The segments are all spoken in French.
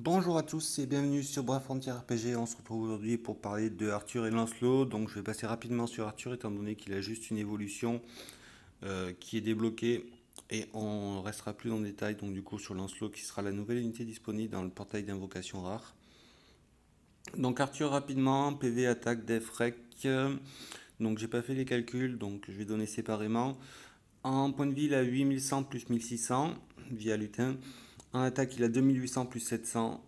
Bonjour à tous et bienvenue sur Brave Frontier RPG. On se retrouve aujourd'hui pour parler de Arthur et Lancelot. Donc je vais passer rapidement sur Arthur étant donné qu'il a juste une évolution qui est débloquée et on restera plus dans le détail. Donc du coup sur Lancelot qui sera la nouvelle unité disponible dans le portail d'invocation rare. Donc Arthur rapidement, PV, attaque, def, rec. Donc j'ai pas fait les calculs donc je vais donner séparément. En point de vie il a 8100 plus 1600 via lutin. En attaque il a 2800 plus 700.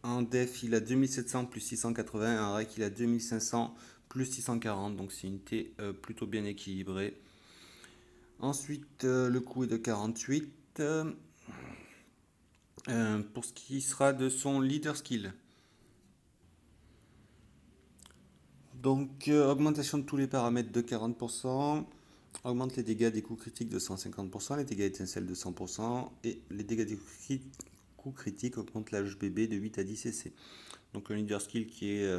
En def, il a 2700 plus 680. En rec, il a 2500 plus 640. Donc, c'est une unité plutôt bien équilibrée. Ensuite, le coût est de 48. Pour ce qui sera de son leader skill. Donc, augmentation de tous les paramètres de 40%. Augmente les dégâts des coups critiques de 150%. Les dégâts étincelles de 100%. Et les dégâts des coups critiques augmentent la HBB de 8 à 10 cc. Donc un leader skill qui est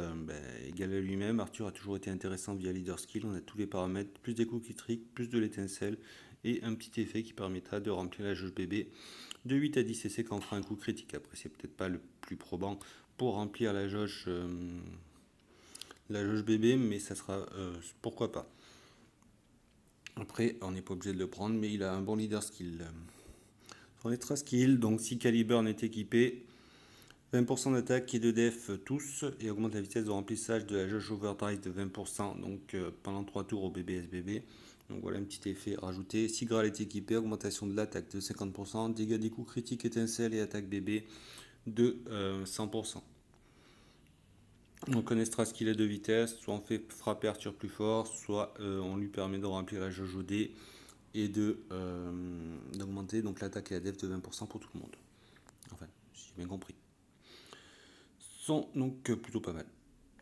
égal à lui-même. Arthur a toujours été intéressant via leader skill. On a tous les paramètres, plus des coups critiques, plus de l'étincelle et un petit effet qui permettra de remplir la jauge bébé de 8 à 10 cc quand on fera un coup critique. Après c'est peut-être pas le plus probant pour remplir la jauge bébé, mais ça sera pourquoi pas. Après on n'est pas obligé de le prendre, mais il a un bon leader skill. Son extra skill, donc si Caliburn est équipé, 20% d'attaque et de def tous et augmente la vitesse de remplissage de la jauge overdrive de 20% donc pendant 3 tours au BBSBB. Donc voilà un petit effet rajouté. Si Graal est équipé, augmentation de l'attaque de 50%, dégâts des coups critiques étincelles et attaque bébé de 100%. Donc un extra skill est de vitesse, soit on fait frapper Arthur plus fort, soit on lui permet de remplir la jauge OD et d'augmenter donc l'attaque et la def de 20% pour tout le monde. Enfin, si j'ai bien compris. Donc plutôt pas mal.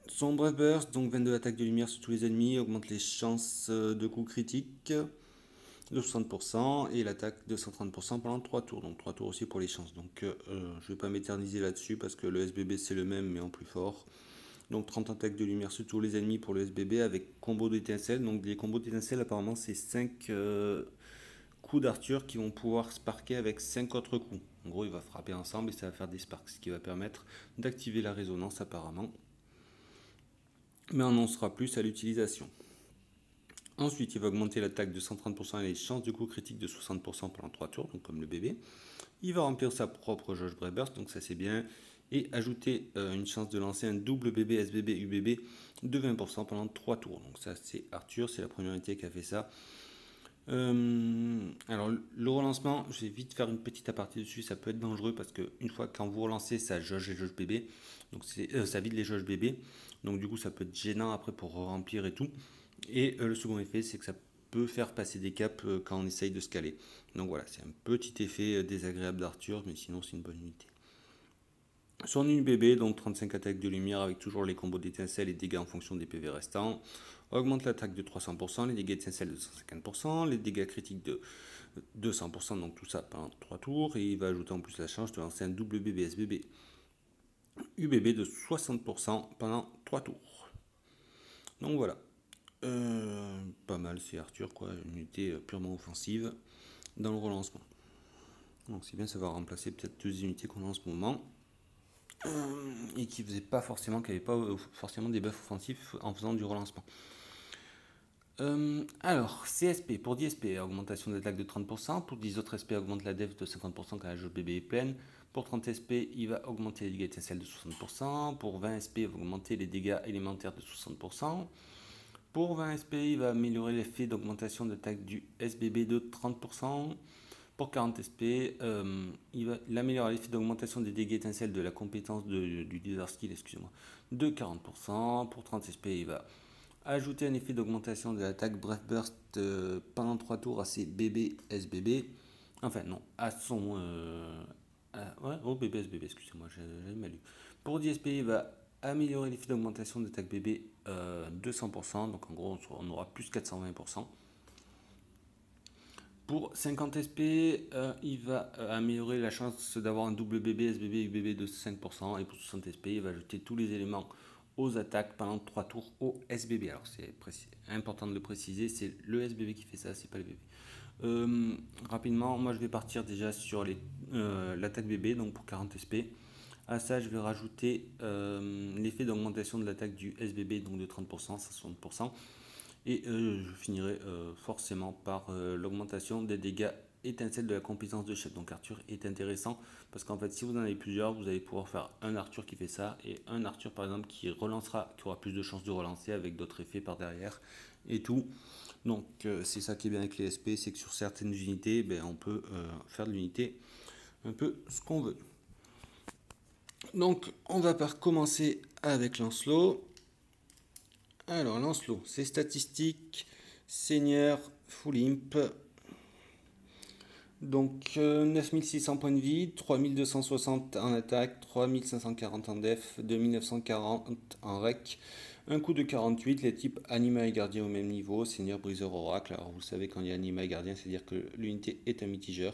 Son Brave Burst, donc 22 attaques de lumière sur tous les ennemis, augmente les chances de coups critiques de 60% et l'attaque de 130% pendant 3 tours. Donc 3 tours aussi pour les chances. Donc je ne vais pas m'éterniser là-dessus parce que le SBB c'est le même mais en plus fort. Donc 30 attaques de lumière sur tous les ennemis pour le SBB avec combo d'étincelles. Donc les combos d'étincelles apparemment c'est 5 coups d'Arthur qui vont pouvoir sparker avec 5 autres coups. En gros il va frapper ensemble et ça va faire des sparks, ce qui va permettre d'activer la résonance apparemment. Mais on en saura plus à l'utilisation. Ensuite, il va augmenter l'attaque de 130% et les chances de coup critique de 60% pendant 3 tours, donc comme le bébé. Il va remplir sa propre jauge Brave Burst, donc ça c'est bien. Et ajouter une chance de lancer un double bébé SBB UBB de 20% pendant 3 tours. Donc ça c'est Arthur, c'est la première unité qui a fait ça. Alors le relancement, je vais vite faire une petite aparté dessus, ça peut être dangereux parce que une fois quand vous relancez ça jauge les jauges bébé, donc ça vide les jauges bébé, donc du coup ça peut être gênant après pour remplir et tout. Et le second effet c'est que ça peut faire passer des caps quand on essaye de scaler. Donc voilà, c'est un petit effet désagréable d'Arthur, mais sinon c'est une bonne unité. Son UBB, donc 35 attaques de lumière avec toujours les combos d'étincelles et dégâts en fonction des PV restants. Augmente l'attaque de 300%, les dégâts d'étincelles de 150%, les dégâts critiques de 200%, donc tout ça pendant 3 tours. Et il va ajouter en plus la chance de lancer un double BBSBB UBB de 60% pendant 3 tours. Donc voilà. Pas mal, c'est Arthur, quoi. Une unité purement offensive dans le relancement. Donc c'est bien, ça va remplacer peut-être 2 unités qu'on a en ce moment. Et qui faisait pas forcément, qui n'avait pas forcément des buffs offensifs en faisant du relancement. Alors, CSP, pour 10 SP, augmentation d'attaque de 30%, pour 10 autres SP, augmente la def de 50% quand la jauge bébé est pleine, pour 30 SP, il va augmenter les dégâts étincelles de 60%, pour 20 SP, il va augmenter les dégâts élémentaires de 60%, pour 20 SP, il va améliorer l'effet d'augmentation d'attaque du SBB de 30%, pour 40 SP, il améliore l'effet d'augmentation des dégâts étincelles de la compétence du leader skill, excusez-moi, de 40%. Pour 30 SP, il va ajouter un effet d'augmentation de l'attaque Brave Burst pendant 3 tours à ses bébés SBB. Enfin, non, à son. Au bébé SBB, excusez-moi, j'avais mal lu. Pour 10 SP, il va améliorer l'effet d'augmentation d'attaque bébé de 100%. Donc en gros, on aura plus 420%. Pour 50 SP, il va améliorer la chance d'avoir un double BB, SBB, UBB de 5%. Et pour 60 SP, il va ajouter tous les éléments aux attaques pendant 3 tours au SBB. Alors c'est important de le préciser, c'est le SBB qui fait ça, c'est pas le BB. Rapidement, moi je vais partir déjà sur l'attaque BB, donc pour 40 SP. À ça, je vais rajouter l'effet d'augmentation de l'attaque du SBB, donc de 30%, à 60%. Et je finirai forcément par l'augmentation des dégâts étincelles de la compétence de chef. Donc Arthur est intéressant parce qu'en fait si vous en avez plusieurs, vous allez pouvoir faire un Arthur qui fait ça et un Arthur par exemple qui relancera, qui aura plus de chances de relancer avec d'autres effets par derrière et tout. Donc c'est ça qui est bien avec les SP, c'est que sur certaines unités, ben, on peut faire de l'unité un peu ce qu'on veut. Donc on va par commencer avec Lancelot. Alors Lancelot, c'est statistique, seigneur, full imp. Donc 9600 points de vie, 3260 en attaque, 3540 en def, 2940 en rec, un coup de 48, les types anima et gardien au même niveau, seigneur, briseur, oracle. Alors vous savez quand il y a anima et gardien, c'est-à-dire que l'unité est un mitigeur.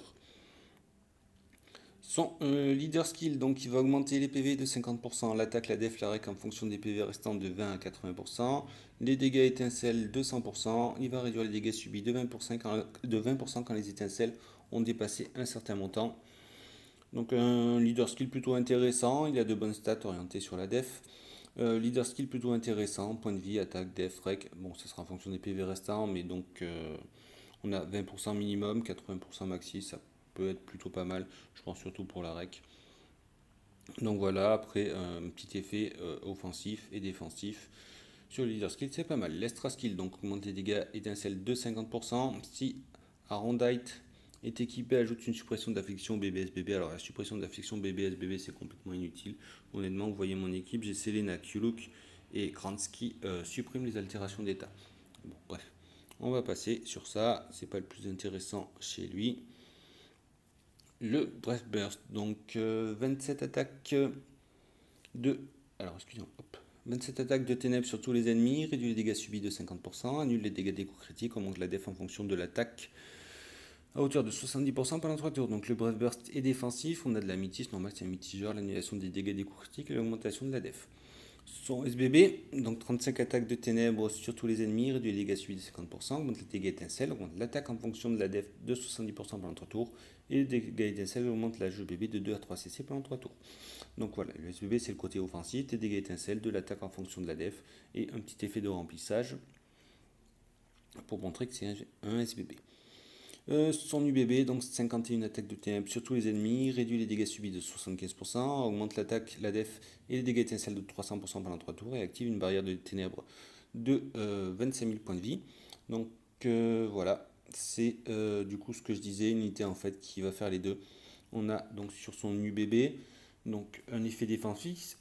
Son leader skill, donc il va augmenter les PV de 50%, l'attaque, la def, la rec en fonction des PV restants de 20 à 80%, les dégâts étincelles de 100%, il va réduire les dégâts subis de 20% quand les étincelles ont dépassé un certain montant. Donc un leader skill plutôt intéressant, il a de bonnes stats orientées sur la def. Leader skill plutôt intéressant, point de vie, attaque, def, rec, bon ça sera en fonction des PV restants, mais donc on a 20% minimum, 80% maxi, ça peut être plutôt pas mal, je pense surtout pour la rec. Donc voilà, après un petit effet offensif et défensif sur le leader skill, c'est pas mal. L'extra skill, donc augmente les dégâts étincelles de 50%. Si Arondite est équipé, ajoute une suppression d'affection BBSBB. Alors la suppression d'affection BBSBB c'est complètement inutile. Honnêtement, vous voyez mon équipe, j'ai Selena, Kuluk et Kransky supprime les altérations d'état. Bon, bref, on va passer sur ça, c'est pas le plus intéressant chez lui. Le Breath Burst, donc 27 attaques de... Alors, excusez-moi, hop. 27 attaques de ténèbres sur tous les ennemis, réduit les dégâts subis de 50%, annule les dégâts des coups critiques, augmente la def en fonction de l'attaque à hauteur de 70% pendant 3 tours. Donc le Breath Burst est défensif, on a de la mythisme, normal c'est un mitigeur, l'annulation des dégâts des coups critiques et l'augmentation de la def. Son SBB, donc 35 attaques de ténèbres sur tous les ennemis, réduit les dégâts subis de 50%, augmente les dégâts étincelles, augmente l'attaque en fonction de la def de 70% pendant 3 tours, et les dégâts étincelles augmentent la SBB de 2 à 3 CC pendant 3 tours. Donc voilà, le SBB c'est le côté offensif, des dégâts étincelles, de l'attaque en fonction de la def, et un petit effet de remplissage pour montrer que c'est un SBB. Son UBB, donc 51 attaques de ténèbres sur tous les ennemis, réduit les dégâts subis de 75%, augmente l'attaque, la def et les dégâts étincelles de 300% pendant 3 tours et active une barrière de ténèbres de 25 000 points de vie. Donc voilà, c'est du coup ce que je disais, une unité en fait qui va faire les deux. On a donc sur son UBB donc un effet défensif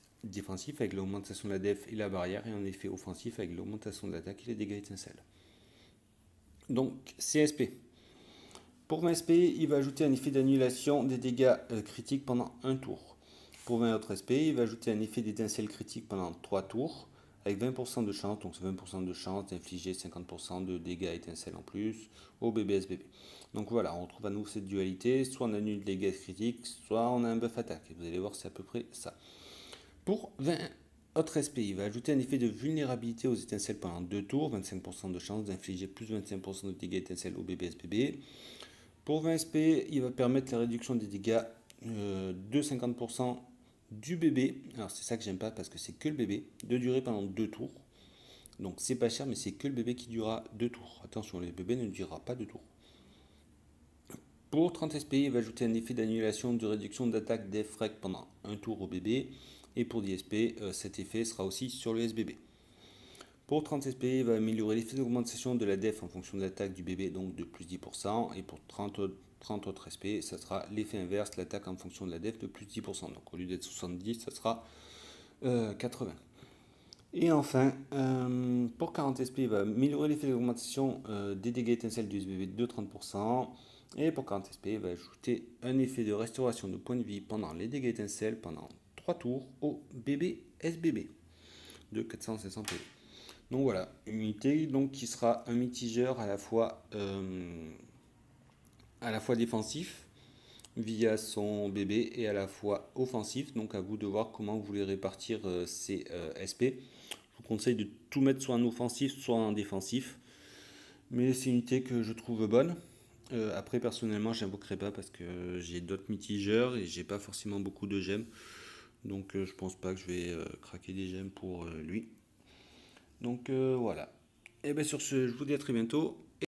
avec l'augmentation de la def et la barrière et un effet offensif avec l'augmentation de l'attaque et les dégâts étincelles. Donc CSP. Pour 20 SP, il va ajouter un effet d'annulation des dégâts critiques pendant un tour. Pour 20 autres SP, il va ajouter un effet d'étincelle critique pendant 3 tours, avec 20% de chance, donc c'est 20% de chance d'infliger 50% de dégâts étincelles en plus au BBSBB. Donc voilà, on retrouve à nouveau cette dualité, soit on annule les dégâts critiques, soit on a un buff attaque. Et vous allez voir, c'est à peu près ça. Pour 20 autres SP, il va ajouter un effet de vulnérabilité aux étincelles pendant 2 tours, 25% de chance d'infliger plus 25% de dégâts étincelles au BBSBB. Pour 20 SP, il va permettre la réduction des dégâts de 50% du bébé. Alors c'est ça que j'aime pas parce que c'est que le bébé, de durer pendant 2 tours. Donc c'est pas cher, mais c'est que le bébé qui durera 2 tours. Attention, le bébé ne durera pas 2 tours. Pour 30 SP, il va ajouter un effet d'annulation de réduction d'attaque d'Efrec pendant un tour au bébé. Et pour 10 SP, cet effet sera aussi sur le SBB. Pour 30 SP, il va améliorer l'effet d'augmentation de la def en fonction de l'attaque du bébé, donc de plus 10%. Et pour 30 autres SP, ça sera l'effet inverse, l'attaque en fonction de la def de plus 10%. Donc au lieu d'être 70, ça sera 80. Et enfin, pour 40 SP, il va améliorer l'effet d'augmentation des dégâts étincelles du SBB de 30%. Et pour 40 SP, il va ajouter un effet de restauration de points de vie pendant les dégâts étincelles pendant 3 tours au bébé SBB de 400-500 PV. Donc voilà, une unité donc, qui sera un mitigeur à la fois défensif via son bébé et à la fois offensif. Donc à vous de voir comment vous voulez répartir ces SP. Je vous conseille de tout mettre soit en offensif, soit en défensif. Mais c'est une unité que je trouve bonne. Après personnellement j'invoquerai pas parce que j'ai d'autres mitigeurs et j'ai pas forcément beaucoup de gemmes. Donc je pense pas que je vais craquer des gemmes pour lui. Donc voilà. Et bien sur ce, je vous dis à très bientôt.